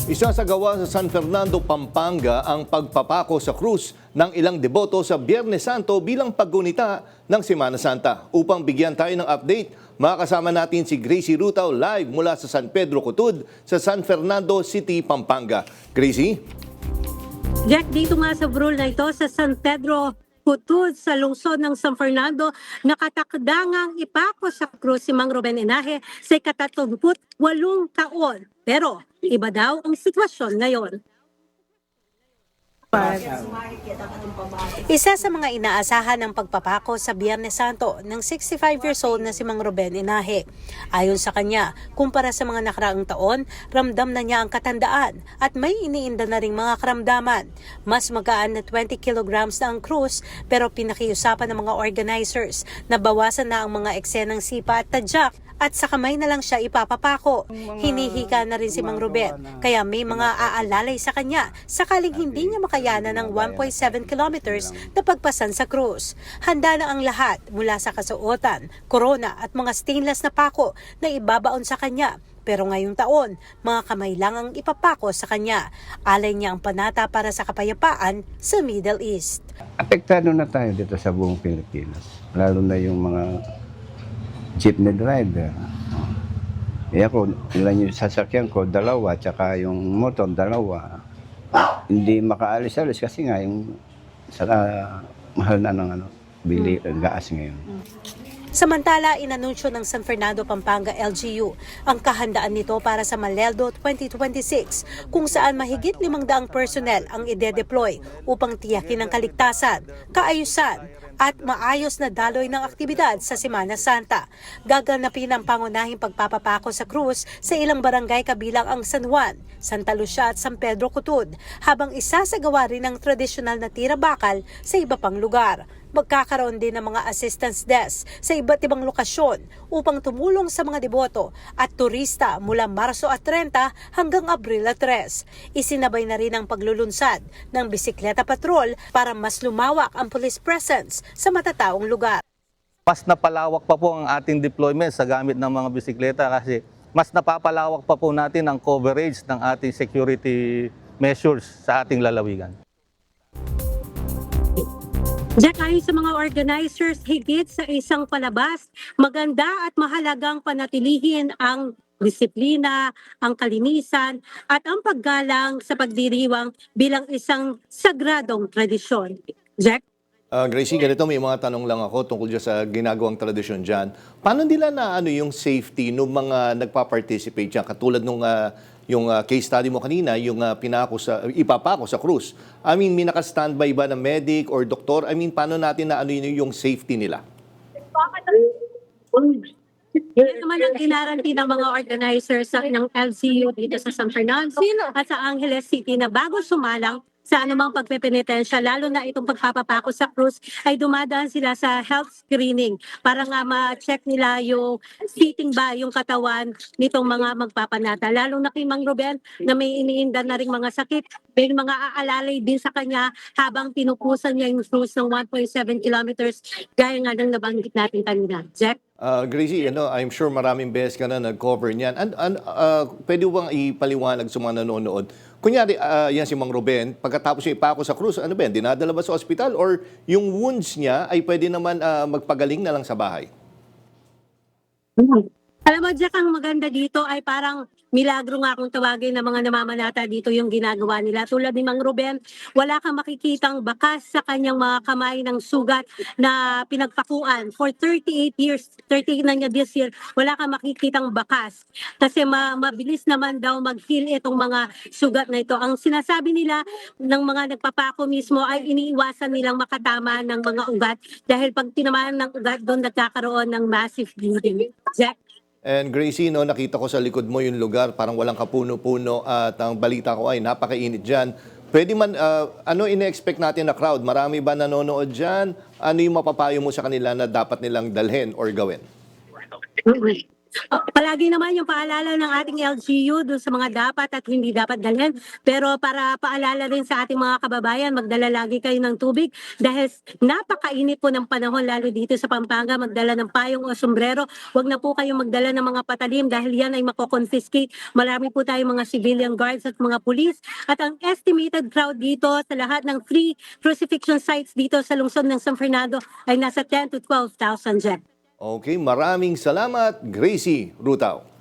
Isasagawa sa San Fernando, Pampanga ang pagpapako sa krus ng ilang deboto sa Biyernes Santo bilang paggunita ng Semana Santa. Upang bigyan tayo ng update, makakasama natin si Gracie Rutao live mula sa San Pedro Kutud sa San Fernando City, Pampanga. Gracie? Jack, dito nga sa brul na ito sa San Pedro Kutud sa lungsod ng San Fernando, nakatakdangang ipako sa krus si Mang Ruben Inahe sa 38 taon. Pero iba daw ang sitwasyon ngayon. Isa sa mga inaasahan ng pagpapako sa Biyernes Santo ng 65 years old na si Mang Ruben Inahe. Ayon sa kanya, kumpara sa mga nakaraang taon, ramdam na niya ang katandaan at may iniinda na ring mga karamdaman. Mas magaan na 20 kilograms na ang krus pero pinakiusapan ng mga organizers na bawasan na ang mga eksenang sipa at tadyak at sa kamay na lang siya ipapapako. Hinihika na rin si Mang Ruben, kaya may mga aalalay sa kanya sakaling hindi niya makayanan ng 1.7 kilometers na pagpasan sa krus. Handa na ang lahat mula sa kasuotan, korona at mga stainless na pako na ibabaon sa kanya. Pero ngayong taon, mga kamay lang ang ipapako sa kanya. Alay niya ang panata para sa kapayapaan sa Middle East. Apektado na tayo dito sa buong Pilipinas, lalo na yung mga jeepney driver. Ako, ilan yung sasakyan ko, dalawa, tsaka yung motor, dalawa. Hindi makaalis-alis kasi nga yung mahal na ng bili gas ngayon. Samantala, inanunsyo ng San Fernando, Pampanga LGU ang kahandaan nito para sa Maleldo 2026 kung saan mahigit 500 personnel ang ide-deploy upang tiyakin ang kaligtasan, kaayusan at maayos na daloy ng aktibidad sa Semana Santa. Gaganapin ang pangunahing pagpapapako sa krus sa ilang barangay kabilang ang San Juan, Santa Lucia at San Pedro Kutud, habang isasagawa rin ang tradisyonal na tira bakal sa iba pang lugar. Magkakaroon din ng mga assistance desk sa iba't ibang lokasyon upang tumulong sa mga deboto at turista mula Marso at 30 hanggang Abril at 3. Isinabay na rin ang paglulunsad ng bisikleta patrol para mas lumawak ang police presence sa matataong lugar. Mas napalawak pa po ang ating deployment sa gamit ng mga bisikleta kasi mas napapalawak pa po natin ang coverage ng ating security measures sa ating lalawigan. Jack, ayon sa mga organizers, higit sa isang palabas, maganda at mahalagang panatilihin ang disiplina, ang kalinisan, at ang paggalang sa pagdiriwang bilang isang sagradong tradisyon. Jack? Gracie, ganito, may mga tanong lang ako tungkol dyan sa ginagawang tradisyon dyan. Paano nila na yung safety ng mga nagpa-participate dyan? Katulad nung yung case study mo kanina, yung ipapako sa krus. I mean, may naka-standby ba na medic or doktor? I mean, paano natin na yung safety nila? Yan naman ang inaranti ng mga organizers ng LCU dito sa San Fernando at sa Angeles City na bago sumalang sa anumang pagpepenitensya, lalo na itong pagpapapako sa krus, ay dumadaan sila sa health screening para nga ma-check nila yung fitting ba yung katawan nitong mga magpapanata. Lalo na kay Mang Ruben na may iniinda na ring mga sakit, may mga aalalay din sa kanya habang pinupusan niya yung krus ng 1.7 kilometers gaya nga ng nabanggit natin kanina. Jack? Gracie, I'm sure maraming beses ka na nag-cover niyan. Pwede bang ipaliwanag sa mga nanonood? Kunyari, yan si Mang Ruben, pagkatapos niya ipako sa krus, ano ba yan? Dinadala ba sa ospital? Or yung wounds niya ay pwede naman magpagaling na lang sa bahay? Alam mo, Jack, ang maganda dito ay parang milagro nga kung tawagin ng mga namamanata dito yung ginagawa nila. Tulad ni Mang Ruben, wala kang makikitang bakas sa kanyang mga kamay ng sugat na pinagpakuan. For 38 years, 30 na niya this year, wala kang makikitang bakas. Kasi mabilis naman daw mag-heal itong mga sugat na ito. Ang sinasabi nila ng mga nagpapako mismo ay iniiwasan nilang makatama ng mga ugat dahil pag tinamaan ng ugat doon nagkakaroon ng massive bleeding. Jack? And Gracie, nakita ko sa likod mo yung lugar, parang walang kapuno-puno at ang balita ko ay napakainit dyan. Pwede man, ano ine-expect natin na crowd? Marami ba nanonood dyan? Ano yung mapapayo mo sa kanila na dapat nilang dalhin or gawin? Palagi naman yung paalala ng ating LGU dun sa mga dapat at hindi dapat dalhin. Pero para paalala rin sa ating mga kababayan, magdala lagi kayo ng tubig dahil napakainit po ng panahon lalo dito sa Pampanga. Magdala ng payong o sombrero. Huwag na po kayong magdala ng mga patalim dahil yan ay mako-confiscate. Marami po tayong mga civilian guards at mga pulis. At ang estimated crowd dito sa lahat ng 3 crucifixion sites dito sa lungsod ng San Fernando ay nasa 10 to 12,000 Jeff. Okay, maraming salamat, Gracie Rutao.